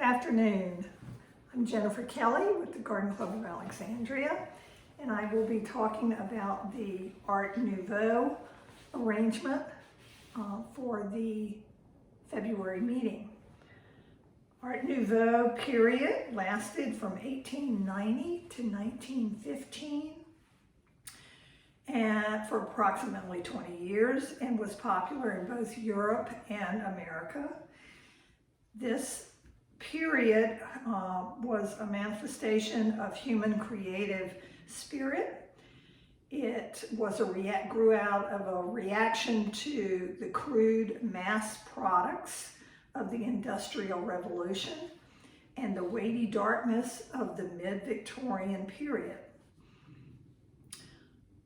afternoon. I'm Jennifer Kelly with the Garden Club of Alexandria, and I will be talking about the Art Nouveau arrangement for the February meeting. Art Nouveau period lasted from 1890 to 1915 and for approximately 20 years and was popular in both Europe and America. This period was a manifestation of human creative spirit. It was grew out of a reaction to the crude mass products of the Industrial Revolution and the weighty darkness of the mid-Victorian period.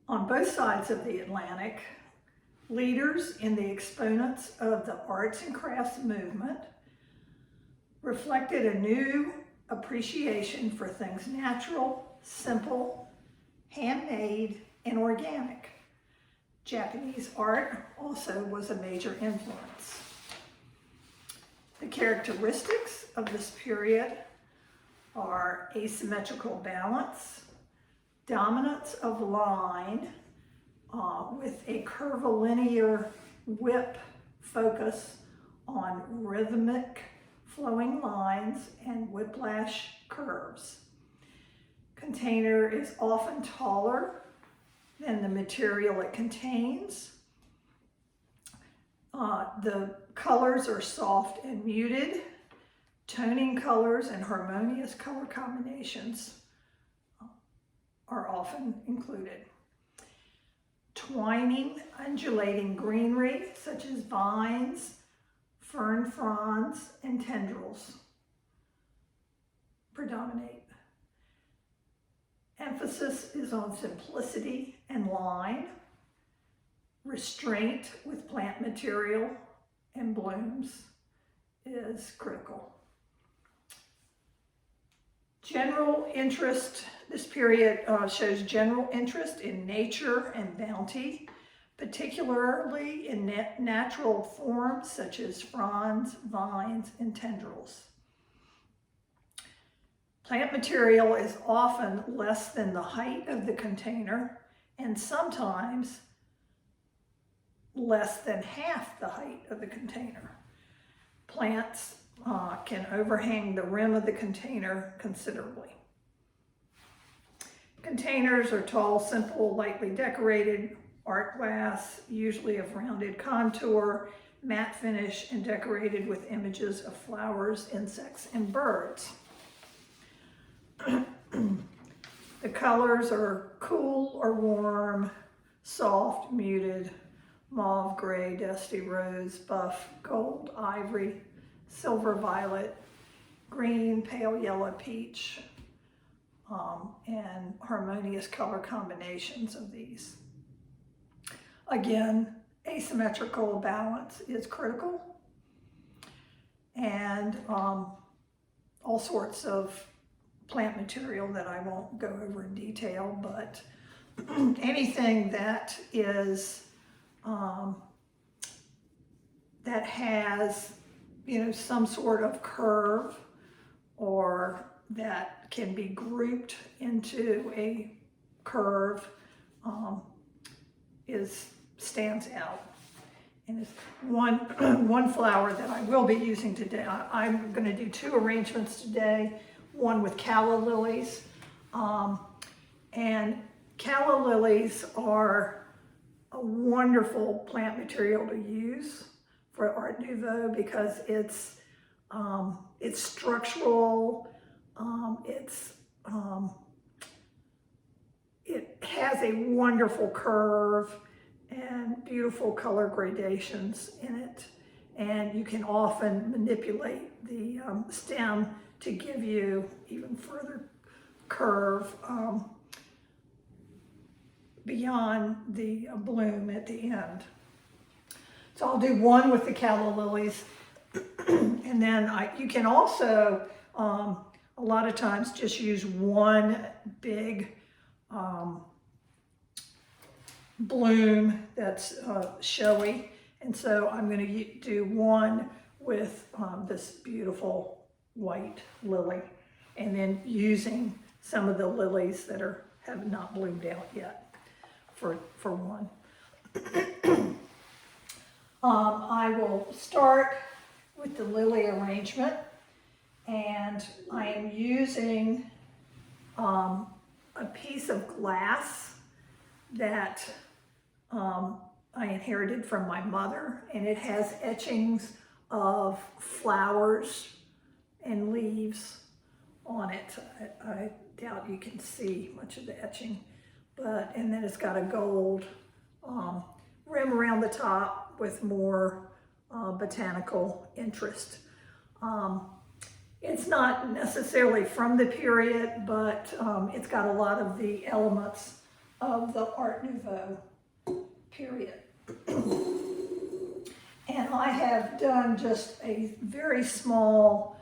On both sides of the Atlantic, leaders and the exponents of the arts and crafts movement reflected a new appreciation for things natural, simple, handmade, and organic. Japanese art also was a major influence. The characteristics of this period are asymmetrical balance, dominance of line with a curvilinear whip focus on rhythmic flowing lines and whiplash curves. Container is often taller than the material it contains. The colors are soft and muted. Toning colors and harmonious color combinations are often included. Twining, undulating greenery such as vines, fern fronds, and tendrils predominate. Emphasis is on simplicity and line. Restraint with plant material and blooms is critical. General interest, this period shows general interest in nature and bounty, particularly in natural forms such as fronds, vines, and tendrils. Plant material is often less than the height of the container and sometimes less than half the height of the container. Plants can overhang the rim of the container considerably. Containers are tall, simple, lightly decorated, art glass, usually of rounded contour, matte finish, and decorated with images of flowers, insects, and birds. The colors are cool or warm, soft, muted, mauve, gray, dusty, rose, buff, gold, ivory, silver, violet, green, pale yellow, peach, and harmonious color combinations of these. Again, asymmetrical balance is critical, and all sorts of plant material that I won't go over in detail, but anything that is that has some sort of curve or that can be grouped into a curve stands out. And it's one flower that I will be using today. I'm going to do two arrangements today, one with calla lilies. And calla lilies are a wonderful plant material to use for Art Nouveau because it's structural, it has a wonderful curve and beautiful color gradations in it, and you can often manipulate the stem to give you even further curve beyond the bloom at the end. So I'll do one with the calla lilies, and then you can also a lot of times just use one big bloom that's showy, and so I'm going to do one with this beautiful white lily, and then using some of the lilies that have not bloomed out yet for one. I will start with the lily arrangement, and I am using a piece of glass that I inherited from my mother, and it has etchings of flowers and leaves on it. I doubt you can see much of the etching, and then it's got a gold rim around the top with more botanical interest. It's not necessarily from the period, but it's got a lot of the elements of the Art Nouveau period. And I have done just a very small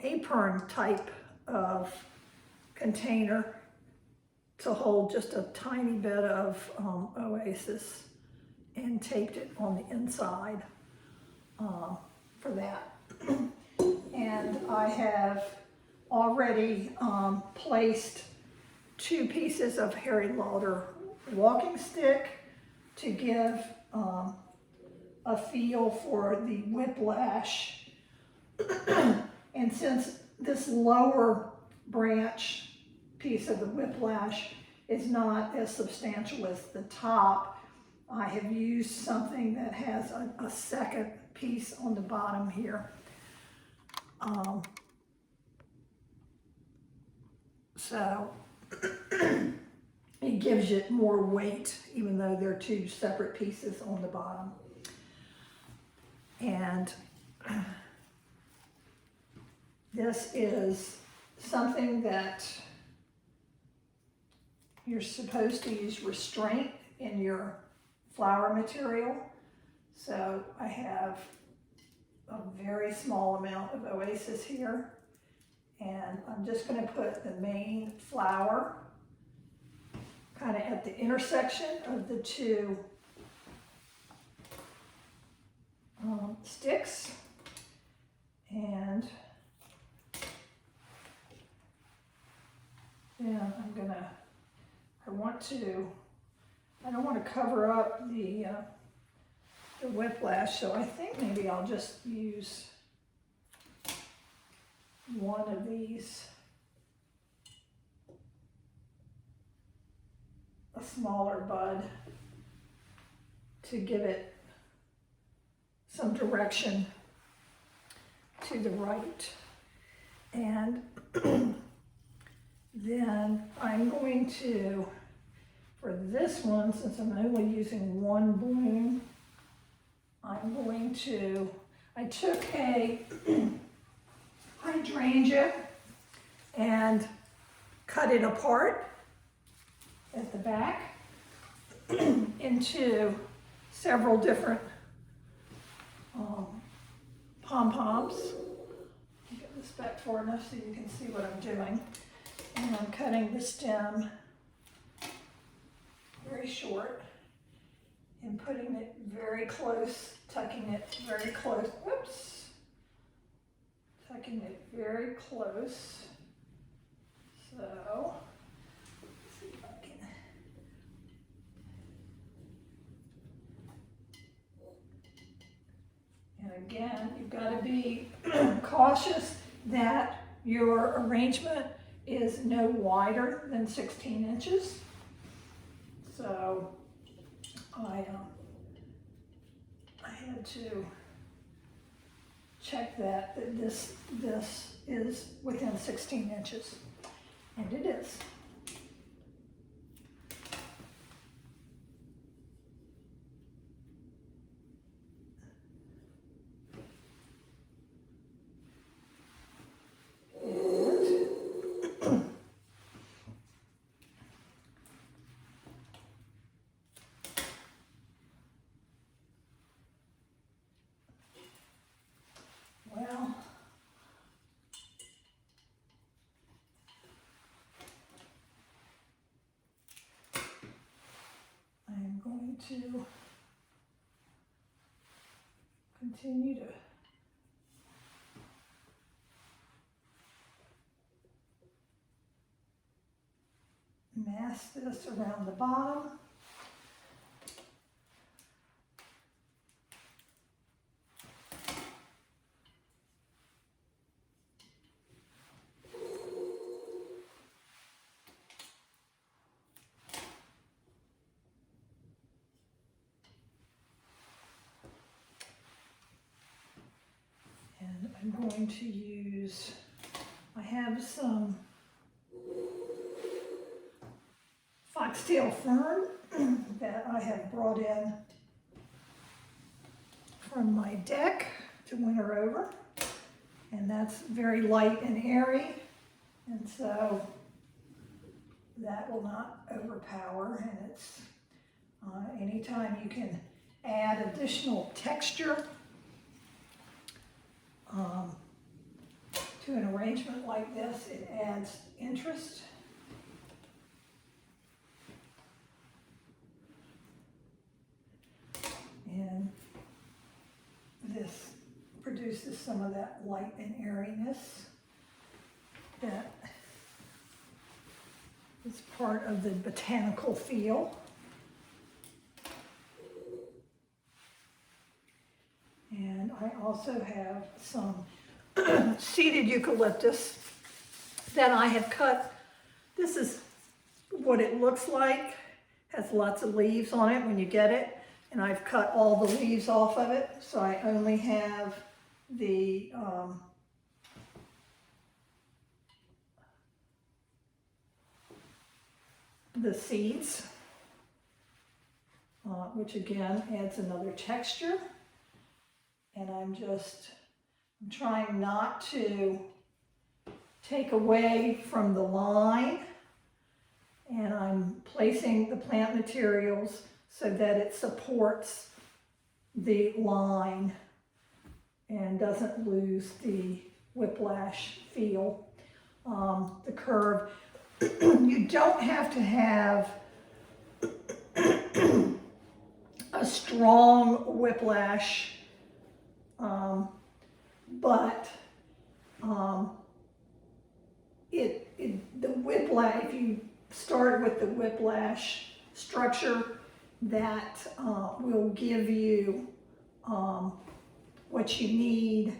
apron type of container to hold just a tiny bit of Oasis, and taped it on the inside for that. And I have already placed 2 pieces of Harry Lauder walking stick to give a feel for the whiplash. And since this lower branch piece of the whiplash is not as substantial as the top, I have used something that has a second piece on the bottom here. So it gives it more weight, even though they're 2 separate pieces on the bottom. And this is something that you're supposed to use restraint in your flower material. So I have a very small amount of Oasis here, and I'm just going to put the main flower kind of at the intersection of the 2 sticks, and then I don't want to cover up the whiplash, so I think maybe I'll just use one of these, a smaller bud, to give it some direction to the right. And then I'm going to, for this one, since I'm only using 1 bloom, I took a hydrangea and cut it apart at the back into several different pom-poms. Get this back far enough so you can see what I'm doing. And I'm cutting the stem very short and putting it very close, tucking it very close. Whoops. Tucking it very close. So, let's see if I can. And again, you've got to be cautious that your arrangement is no wider than 16 inches. So I had to check that this is within 16 inches, and it is. To continue to pass this around the bottom. And I'm going to use, I have some foxtail fern that I have brought in from my deck to winter over, and that's very light and airy, and so that will not overpower. And it's anytime you can add additional texture to an arrangement like this, it adds interest. And this produces some of that light and airiness that is part of the botanical feel. And I also have some seeded eucalyptus that I have cut. This is what it looks like. Has lots of leaves on it when you get it. And I've cut all the leaves off of it, so I only have the seeds, which again adds another texture. And I'm trying not to take away from the line, and I'm placing the plant materials so that it supports the line and doesn't lose the whiplash feel. The curve, you don't have to have a strong whiplash, but the whiplash, if you start with the whiplash structure, that will give you what you need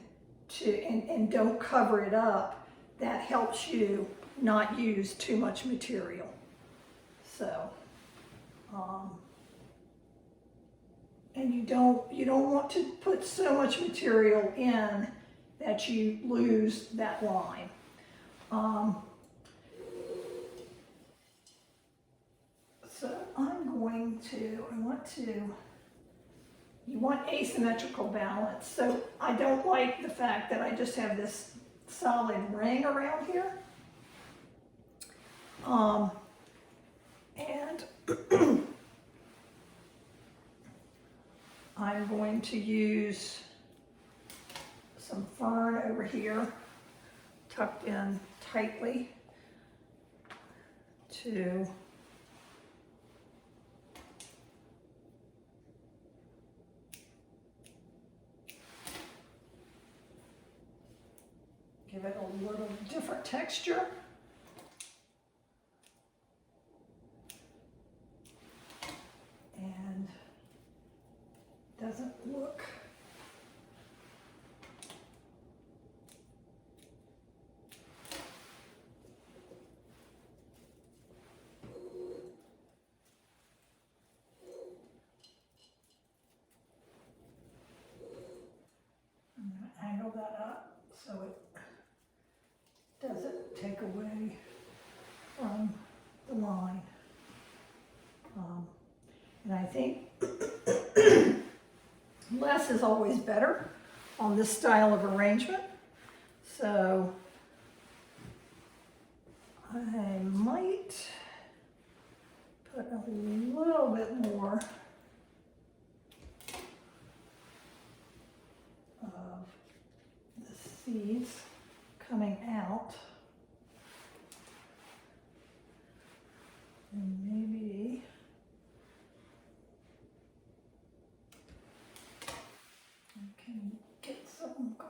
to, and don't cover it up. That helps you not use too much material. So, and you don't want to put so much material in that you lose that line. So you want asymmetrical balance. So I don't like the fact that I just have this solid ring around here. And I'm going to use some fern over here, tucked in tightly, to give it a little different texture. And doesn't look I'm going to angle that up so it doesn't take away from the line. And I think less is always better on this style of arrangement. So I might put a little bit more of the seeds coming out. And maybe I can get something going.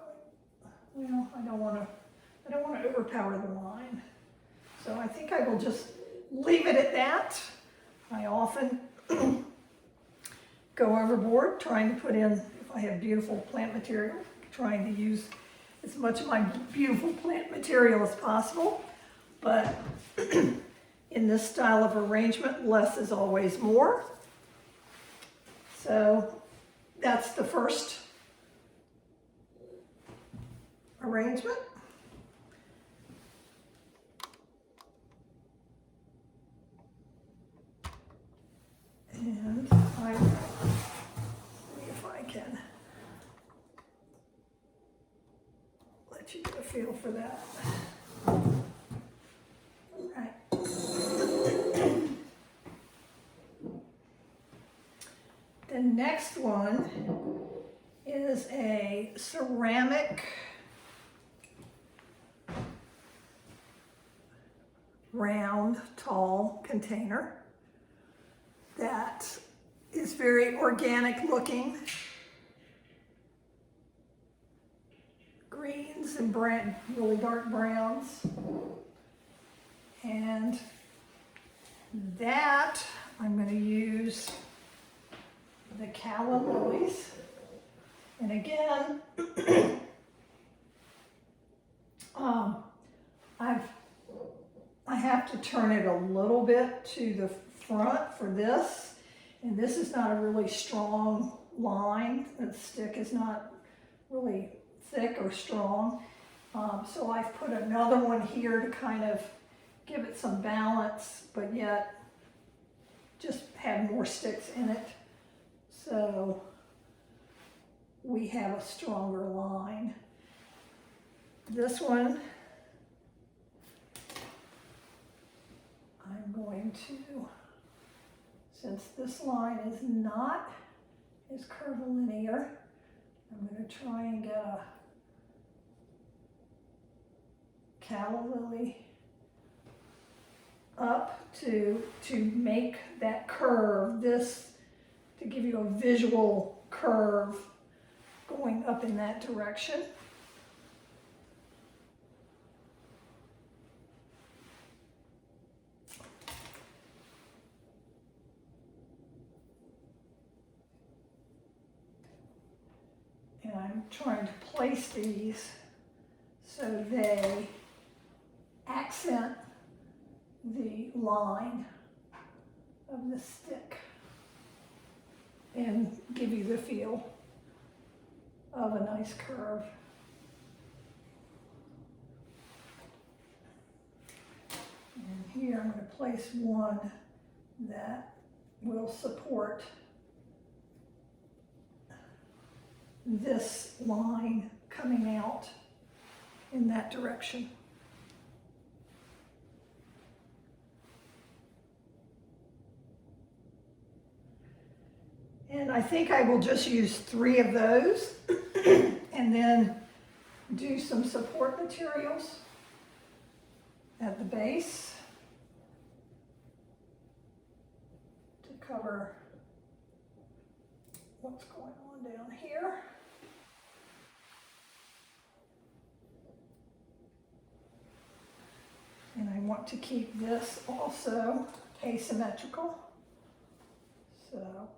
Well, I don't want to overpower the line. So I think I will just leave it at that. I often go overboard trying to put in, if I have beautiful plant material, trying to use as much of my beautiful plant material as possible. But in this style of arrangement, less is always more. So that's the first arrangement. And I will see if I can let you get a feel for that. All right. The next one is a ceramic round, tall container that is very organic looking. Greens and brown, really dark browns. And that I'm going to use the calla lilies. And again, I have to turn it a little bit to the front for this. And this is not a really strong line. The stick is not really thick or strong. So I've put another one here to kind of give it some balance, but yet just have more sticks in it. So we have a stronger line. This one, I'm going to, since this line is not as curvilinear, I'm going to try and get a calla lily up to make that curve, this, to give you a visual curve going up in that direction. And I'm trying to place these so they accent the line of the stick and give you the feel of a nice curve. And here I'm going to place one that will support this line coming out in that direction. And I think I will just use 3 of those and then do some support materials at the base to cover what's going on down here. And I want to keep this also asymmetrical. So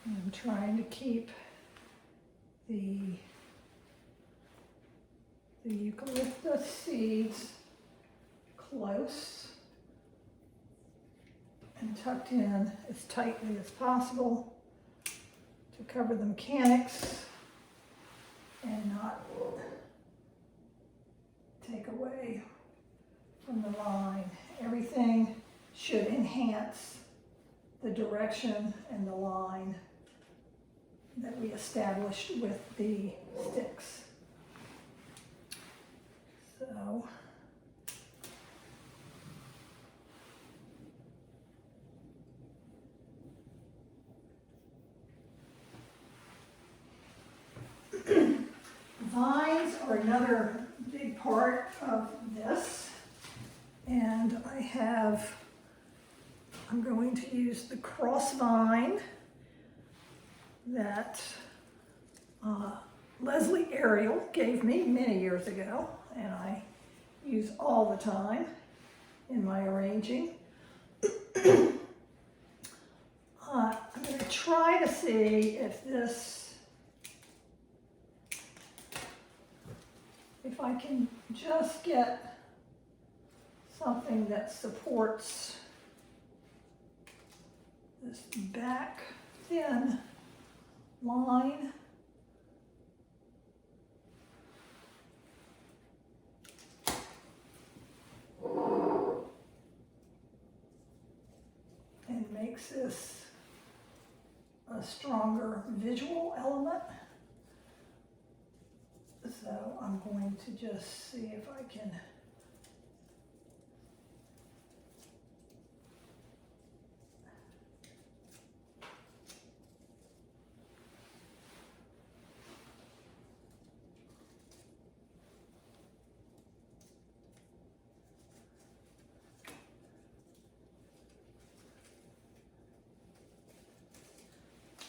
I'm trying to keep the eucalyptus seeds close and tucked in as tightly as possible to cover the mechanics and not take away from the line. Everything should enhance the direction and the line that we established with the sticks. So are another big part of this. And I'm going to use the crossvine that Leslie Ariel gave me many years ago, and I use all the time in my arranging. I'm going to try to see if I can just get something that supports this back thin line. And makes this a stronger visual element. So I'm going to just see if I can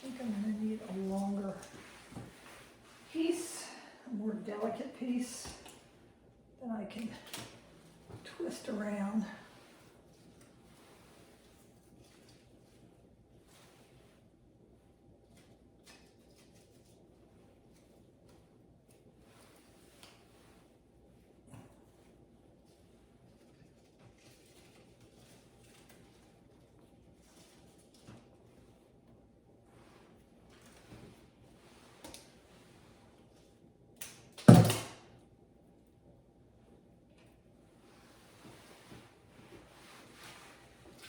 I'm going to need a longer piece, a more delicate piece that I can twist around.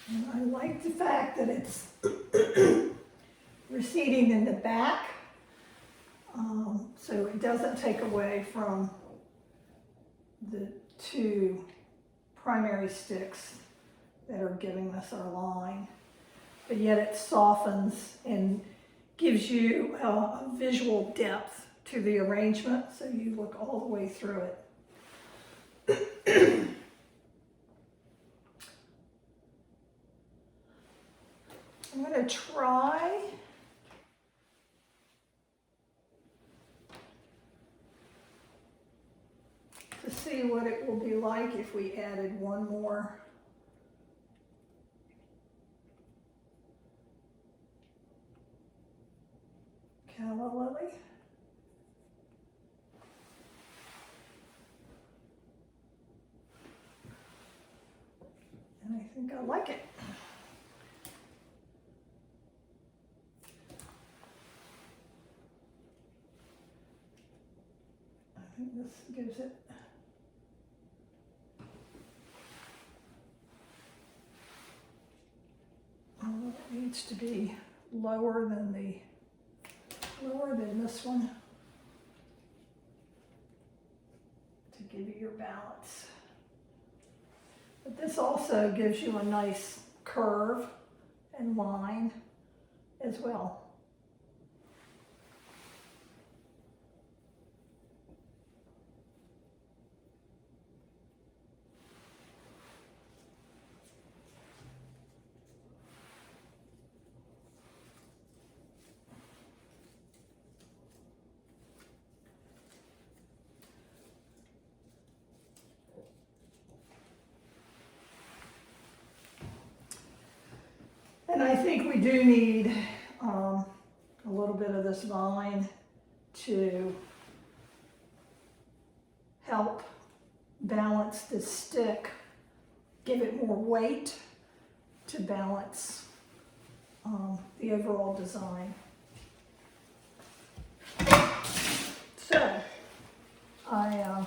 And I like the fact that it's receding in the back, so it doesn't take away from the two primary sticks that are giving us our line, but yet it softens and gives you a visual depth to the arrangement, so you look all the way through it. I'm going to try to see what it will be like if we added one more calla lily. And I think I like it. I think this gives it it needs to be lower than this one to give you your balance. But this also gives you a nice curve and line as well. And I think we do need a little bit of this vine to help balance the stick, give it more weight to balance the overall design. So I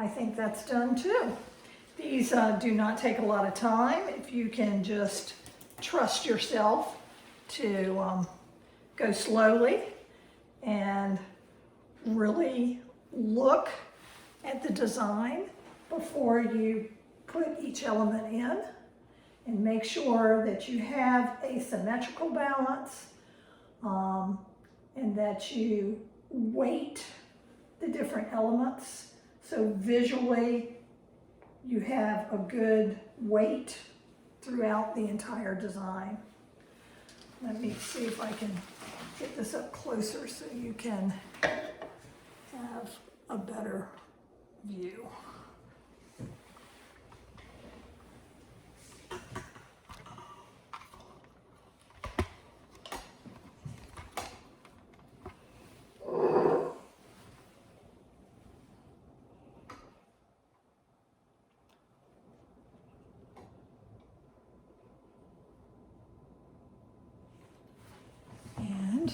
think that's done too. These do not take a lot of time if you can just trust yourself to go slowly and really look at the design before you put each element in, and make sure that you have a symmetrical balance, and that you weight the different elements. So visually, you have a good weight throughout the entire design. Let me see if I can get this up closer so you can have a better view. And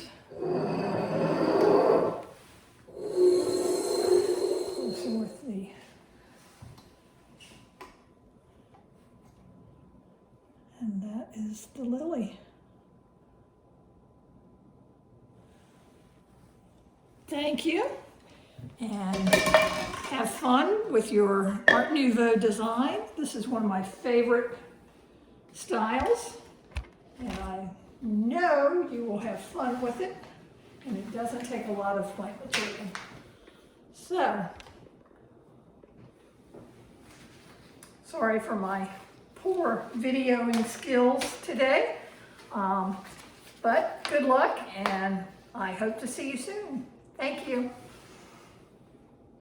closer with the, and that is the lily. Thank you, and have fun with your Art Nouveau design. This is one of my favorite styles, and I know you will have fun with it, and it doesn't take a lot of white material. So, sorry for my poor videoing skills today, but good luck, and I hope to see you soon. Thank you.